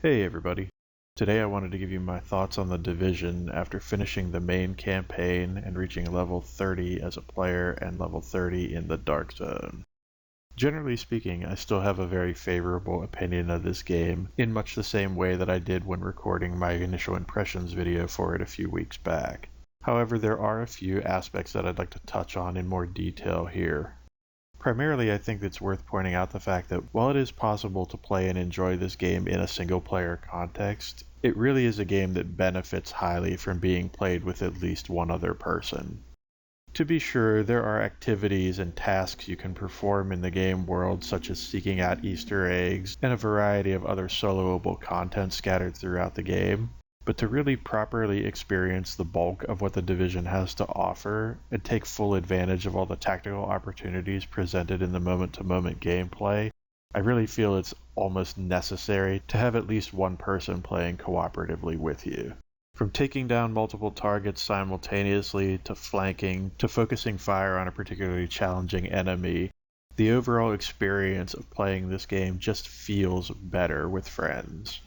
Hey everybody. Today I wanted to give you my thoughts on The Division after finishing the main campaign and reaching level 30 as a player and level 30 in the Dark Zone. Generally speaking, I still have a very favorable opinion of this game, in much the same way that I did when recording my initial impressions video for it a few weeks back. However, there are a few aspects that I'd like to touch on in more detail here. Primarily, I think it's worth pointing out the fact that while it is possible to play and enjoy this game in a single-player context, it really is a game that benefits highly from being played with at least one other person. To be sure, there are activities and tasks you can perform in the game world, such as seeking out Easter eggs and a variety of other soloable content scattered throughout the game, but to really properly experience the bulk of what the Division has to offer and take full advantage of all the tactical opportunities presented in the moment-to-moment gameplay, I really feel it's almost necessary to have at least one person playing cooperatively with you. From taking down multiple targets simultaneously, to flanking, to focusing fire on a particularly challenging enemy, the overall experience of playing this game just feels better with friends.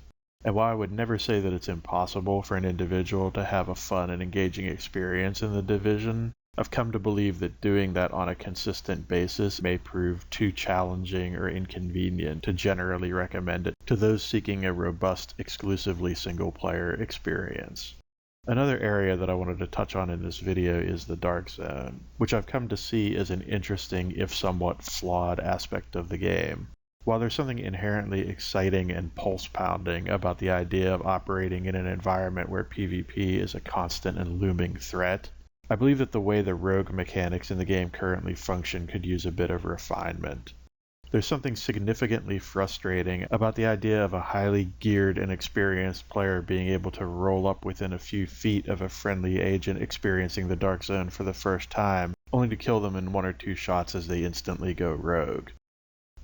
And while I would never say that it's impossible for an individual to have a fun and engaging experience in the Division, I've come to believe that doing that on a consistent basis may prove too challenging or inconvenient to generally recommend it to those seeking a robust, exclusively single-player experience. Another area that I wanted to touch on in this video is the Dark Zone, which I've come to see as an interesting, if somewhat flawed, aspect of the game. While there's something inherently exciting and pulse-pounding about the idea of operating in an environment where PvP is a constant and looming threat, I believe that the way the rogue mechanics in the game currently function could use a bit of refinement. There's something significantly frustrating about the idea of a highly geared and experienced player being able to roll up within a few feet of a friendly agent experiencing the Dark Zone for the first time, only to kill them in one or two shots as they instantly go rogue.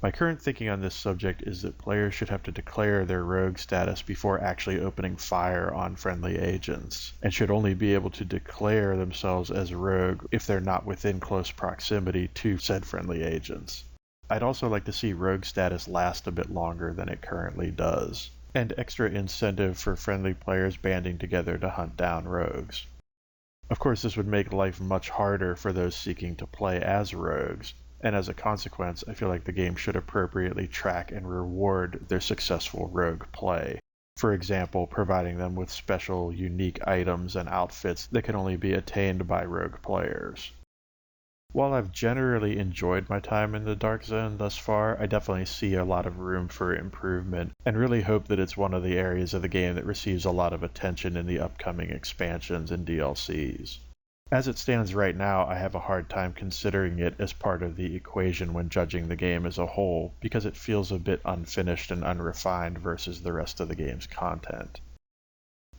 My current thinking on this subject is that players should have to declare their rogue status before actually opening fire on friendly agents, and should only be able to declare themselves as rogue if they're not within close proximity to said friendly agents. I'd also like to see rogue status last a bit longer than it currently does, and extra incentive for friendly players banding together to hunt down rogues. Of course, this would make life much harder for those seeking to play as rogues, and as a consequence, I feel like the game should appropriately track and reward their successful rogue play. For example, providing them with special, unique items and outfits that can only be attained by rogue players. While I've generally enjoyed my time in the Dark Zone thus far, I definitely see a lot of room for improvement, and really hope that it's one of the areas of the game that receives a lot of attention in the upcoming expansions and DLCs. As it stands right now, I have a hard time considering it as part of the equation when judging the game as a whole, because it feels a bit unfinished and unrefined versus the rest of the game's content.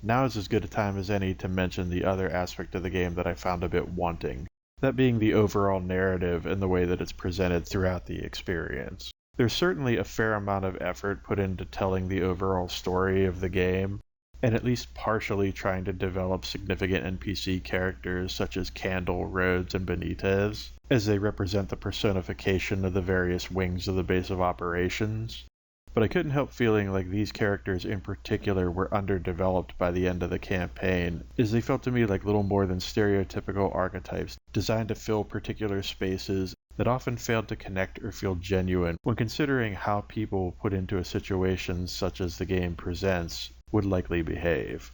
Now is as good a time as any to mention the other aspect of the game that I found a bit wanting, that being the overall narrative and the way that it's presented throughout the experience. There's certainly a fair amount of effort put into telling the overall story of the game, and at least partially trying to develop significant NPC characters such as Candle, Rhodes, and Benitez, as they represent the personification of the various wings of the base of operations. But I couldn't help feeling like these characters in particular were underdeveloped by the end of the campaign, as they felt to me like little more than stereotypical archetypes designed to fill particular spaces that often failed to connect or feel genuine when considering how people put into a situation such as the game presents would likely behave.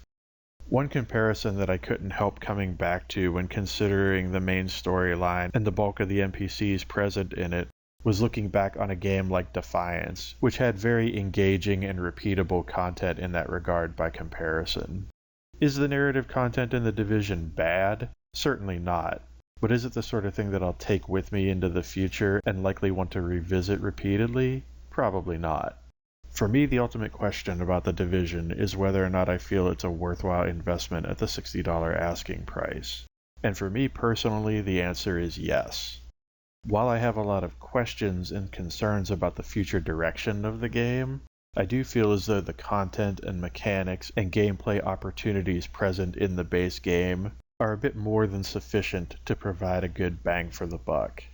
One comparison that I couldn't help coming back to when considering the main storyline and the bulk of the NPCs present in it was looking back on a game like Defiance, which had very engaging and repeatable content in that regard by comparison. Is the narrative content in The Division bad? Certainly not. But is it the sort of thing that I'll take with me into the future and likely want to revisit repeatedly? Probably not. For me, the ultimate question about The Division is whether or not I feel it's a worthwhile investment at the $60 asking price. And for me personally, the answer is yes. While I have a lot of questions and concerns about the future direction of the game, I do feel as though the content and mechanics and gameplay opportunities present in the base game are a bit more than sufficient to provide a good bang for the buck.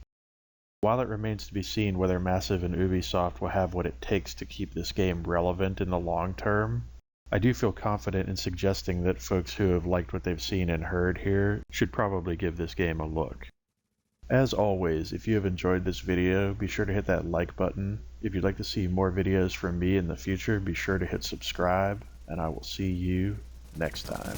While it remains to be seen whether Massive and Ubisoft will have what it takes to keep this game relevant in the long term, I do feel confident in suggesting that folks who have liked what they've seen and heard here should probably give this game a look. As always, if you have enjoyed this video, be sure to hit that like button. If you'd like to see more videos from me in the future, be sure to hit subscribe, and I will see you next time.